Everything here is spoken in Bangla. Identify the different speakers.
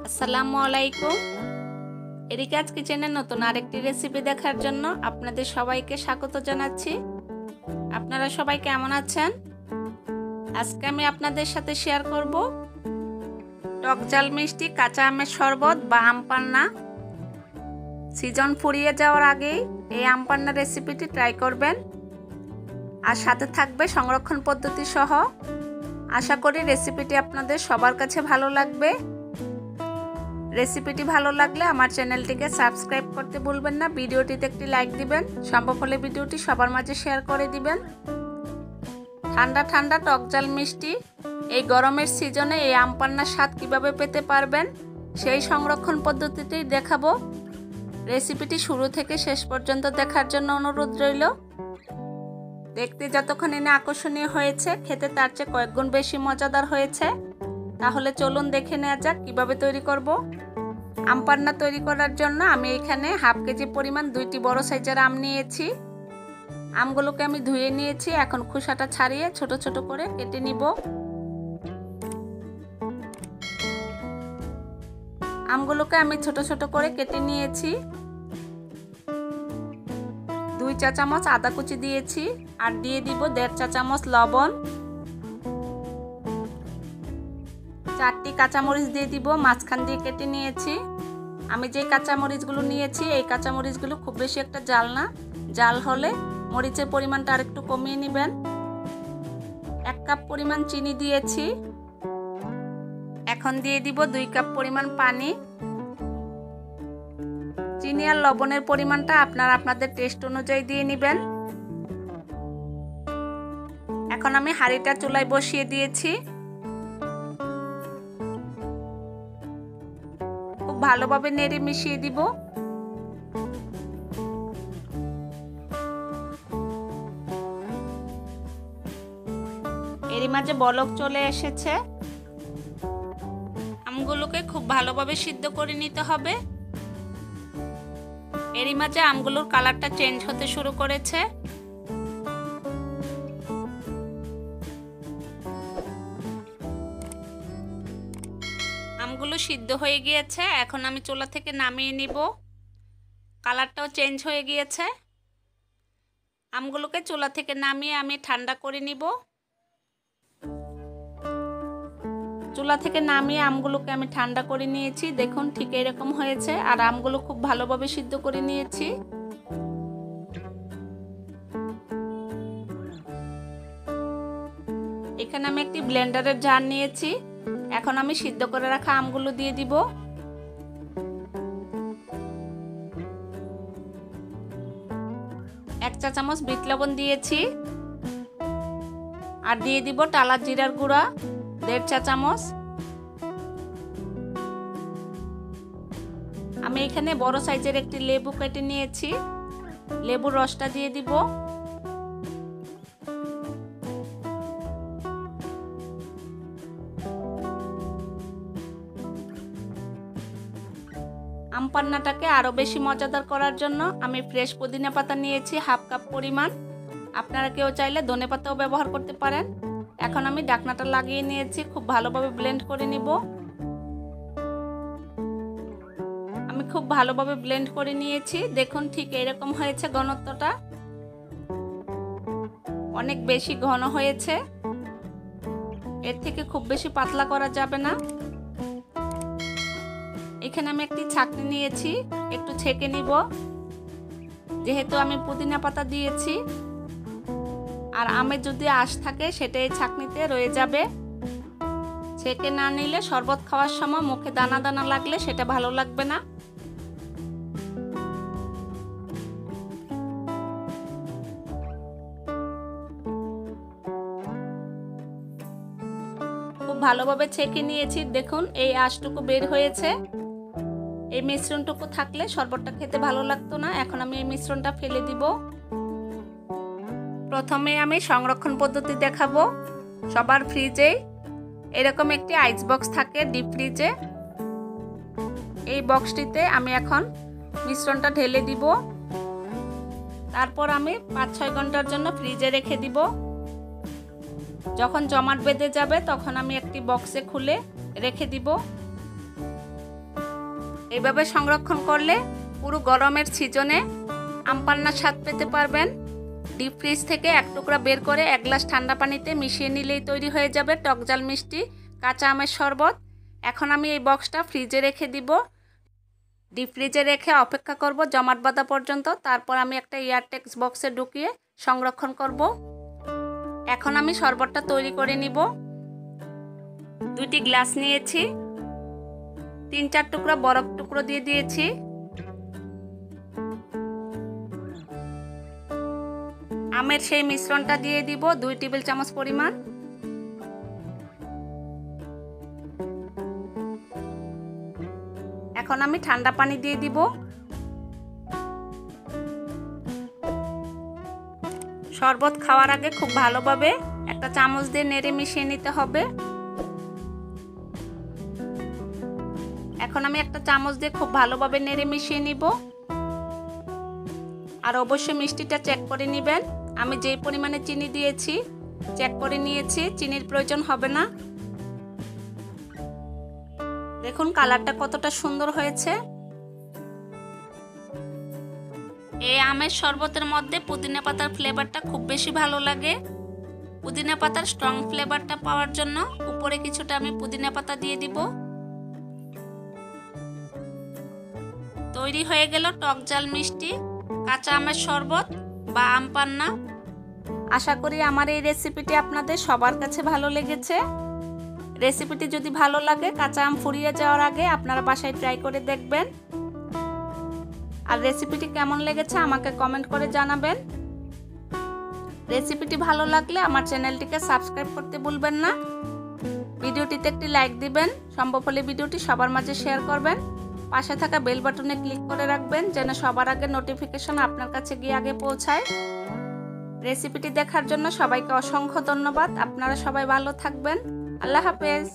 Speaker 1: আসসালামু আলাইকুম। এরিকাজ কিচেনের নতুন আরেকটি রেসিপি দেখার জন্য আপনাদের সবাইকে স্বাগত জানাচ্ছি। আপনারা সবাই কেমন আছেন? আজকে আমি আপনাদের সাথে শেয়ার করব টক ঝাল মিষ্টি কাঁচা আমের শরবত বা আম পান্না। সিজন ফুরিয়ে যাওয়ার আগেই এই আম পান্না রেসিপিটি ট্রাই করবেন, আর সাথে থাকবে সংরক্ষণ পদ্ধতি সহ। আশা করি রেসিপিটি আপনাদের সবার কাছে ভালো লাগবে। রেসিপিটি ভালো লাগলে আমার চ্যানেলটিকে সাবস্ক্রাইব করতে ভুলবেন না। ভিডিওটিতে একটি লাইক দিবেন, সম্ভব হলে ভিডিওটি সবার মাঝে শেয়ার করে দিবেন। ঠান্ডা ঠান্ডা টক ঝাল মিষ্টি এই গরমের সিজনে এই আম পান্নার স্বাদ কীভাবে পেতে পারবেন সেই সংরক্ষণ পদ্ধতিটি দেখাবো। রেসিপিটি শুরু থেকে শেষ পর্যন্ত দেখার জন্য অনুরোধ রইল। দেখতে যতক্ষণ না আকর্ষণীয় হয়েছে, খেতে তার চেয়ে কয়েক গুণ বেশি মজাদার হয়েছে। তাহলে চলুন দেখে নেওয়া যাক কিভাবে তৈরি করব। আম পান্না তৈরি করার জন্য আমি এখানে হাফ কেজি পরিমাণ 2টি বড় সাইজের আম নিয়েছি। আমগুলোকে আমি ধুয়ে নিয়েছি, এখন খোসাটা ছাড়িয়ে ছোট ছোট করে কেটে নিব। আমগুলোকে আমি ছোট ছোট করে কেটে নিয়েছি। 2 চা চামচ আদা কুচি দিয়েছি, আর দিয়ে দিব 1.5 চা চামচ লবণ। 4টি কাঁচামরিচ দিয়ে দিব, মাঝখান দিয়ে কেটে নিয়েছি। আমি যে কাঁচামরিচগুলো নিয়েছি এই কাঁচামরিচগুলো খুব বেশি একটা জাল না, জাল হলে মরিচের পরিমাণটা আরেকটু কমিয়ে নেবেন। 1 কাপ পরিমাণ চিনি দিয়েছি। এখন দিয়ে দিব 2 কাপ পরিমাণ পানি। চিনি আর লবণের পরিমাণটা আপনারা আপনাদের টেস্ট অনুযায়ী দিয়ে নেবেন। এখন আমি হাঁড়িটা চুলায় বসিয়ে দিয়েছি। খুব ভালোভাবে নেড়ে মিশিয়ে দিব। এরই মাঝে বলক চলে এসেছে। আমগুলোকে খুব ভালোভাবে সিদ্ধ করে নিতে হবে। এরই মাঝে আমগুলোর কালারটা চেঞ্জ হতে শুরু করেছে। আমগুলো সিদ্ধ হয়ে গিয়েছে, এখন আমি চুলা থেকে নামিয়ে নিব। কালারটাও চেঞ্জ হয়ে গিয়েছে। আমগুলোকে চুলা থেকে নামিয়ে আমি ঠান্ডা করে নিব। চুলা থেকে নামিয়ে আমগুলোকে আমি ঠান্ডা করে নিয়েছি। দেখুন ঠিক এরকম হয়েছে, আর আমগুলো খুব ভালোভাবে সিদ্ধ করে নিয়েছি। এখানে আমি একটি ব্লেন্ডারের জার নিয়েছি। এখন আমি সিদ্ধ করে রাখা আমগুলো দিয়ে দিব। এক চা চামচ বিট লবণ দিয়েছি, আর দিয়ে দিব টালা জিরার গুঁড়া 1.5 চা চামচ। আমি এখানে বড় সাইজের একটি লেবু কেটে নিয়েছি, লেবুর রসটা দিয়ে দিব। আম পান্নাটাকে আরো বেশি মজাদার করার জন্য আমি ফ্রেশ পুদিনা পাতা নিয়েছি হাফ কাপ পরিমাণ। আপনারা কেউ চাইলে ধনে পাতাও ব্যবহার করতে পারেন। এখন আমি ঢাকনাটা লাগিয়ে নিয়েছি, খুব ভালোভাবে ব্লেন্ড করে নিব। আমি খুব ভালোভাবে ব্লেন্ড করে নিয়েছি। দেখুন ঠিক এরকম হয়েছে ঘনত্বটা, অনেক বেশি ঘন হয়েছে। এর থেকে খুব বেশি পাতলা করা যাবে না। এখানে আমি একটি ছাঁকনি নিয়েছি, একটু ছেঁকে নিব। যেহেতু আমি পুদিনা পাতা দিয়েছি, আর আমের যদি আঁশ থাকে সেটা এই ছাঁকনিতে রয়ে যাবে। ছেঁকে না নিলে শরবত খাওয়ার সময় মুখে দানা দানা লাগলে সেটা ভালো লাগবে না। খুব ভালোভাবে ছেঁকে নিয়েছি। দেখুন এই আঁশটুকু বের হয়েছে। এই মিশ্রণটুকু থাকলে শরবতটা খেতে ভালো লাগতো না। এখন আমি এই মিশ্রণটা ফেলে দিব। প্রথমে আমি সংরক্ষণ পদ্ধতি দেখাবো। সবার ফ্রিজে এরকম একটি আইস বক্স থাকে ডিপ ফ্রিজে। এই বক্সটিতে আমি এখন মিশ্রণটা ঢেলে দিব। তারপর আমি 5-6 ঘন্টার জন্য ফ্রিজে রেখে দিব। যখন জমাট বেঁধে যাবে তখন আমি একটি বক্সে খুলে রেখে দিব। এইভাবে সংরক্ষণ করলে পুরো গরমের সিজনে আম পান্নার স্বাদ পেতে পারবেন। ডিপ ফ্রিজ থেকে এক টুকরা বের করে এক গ্লাস ঠান্ডা পানিতে মিশিয়ে নিলেই তৈরি হয়ে যাবে টকঝাল মিষ্টি কাঁচা আমের শরবত। এখন আমি এই বক্সটা ফ্রিজে রেখে দিব। ডিপ ফ্রিজে রেখে অপেক্ষা করব জমাট বাঁধা পর্যন্ত। তারপর আমি একটা এয়ারটাইট বক্সে ঢুকিয়ে সংরক্ষণ করব। এখন আমি শরবতটা তৈরি করে নিব। 2টি গ্লাস নিয়েছি, 3-4 টুকরা বরফ টুকরো দিয়ে দিয়েছি। আমের সেই মিশ্রণটা দিয়ে দিব 2 টেবিল চামচ পরিমাণ। এখন আমি ঠান্ডা পানি দিয়ে দিব। শরবত খাওয়ার আগে খুব ভালোভাবে একটা চামচ দিয়ে নেড়ে মিশিয়ে নিতে হবে। এখন আমি একটা চামচ দিয়ে খুব ভালোভাবে নেড়ে মিশিয়ে নিব। আর অবশ্যই মিষ্টিটা চেক করে নেবেন। আমি যেই পরিমাণে চিনি দিয়েছি চেক করে নিয়েছি, চিনির প্রয়োজন হবে না। দেখুন কালারটা কতটা সুন্দর হয়েছে। এই আমের শরবতের মধ্যে পুদিনা পাতার ফ্লেভারটা খুব বেশি ভালো লাগে। পুদিনা পাতার স্ট্রং ফ্লেভারটা পাওয়ার জন্য উপরে কিছুটা আমি পুদিনা পাতা দিয়ে দিব। তৈরি হয়ে গেল টকঝাল মিষ্টি কাঁচা আমের শরবত বা আম পান্না। আশা করি আমার এই রেসিপিটি আপনাদের সবার কাছে ভালো লেগেছে। রেসিপিটি যদি ভালো লাগে কাঁচা আম ফুরিয়ে যাওয়ার আগে আপনারা বাসায় ট্রাই করে দেখবেন। আর রেসিপিটি কেমন লেগেছে আমাকে কমেন্ট করে জানাবেন। রেসিপিটি ভালো লাগলে আমার চ্যানেলটিকে সাবস্ক্রাইব করতে ভুলবেন না। ভিডিওটিতে একটি লাইক দিবেন, সম্ভব হলে ভিডিওটি সবার মাঝে শেয়ার করবেন। পাশে থাকা বেল বাটনে ক্লিক করে রাখবেন যেন সবার আগে নোটিফিকেশন আপনার কাছে গিয়ে আগে পৌঁছায়। রেসিপিটি দেখার জন্য সবাইকে অসংখ্য ধন্যবাদ। আপনারা সবাই ভালো থাকবেন। আল্লাহ হাফেজ।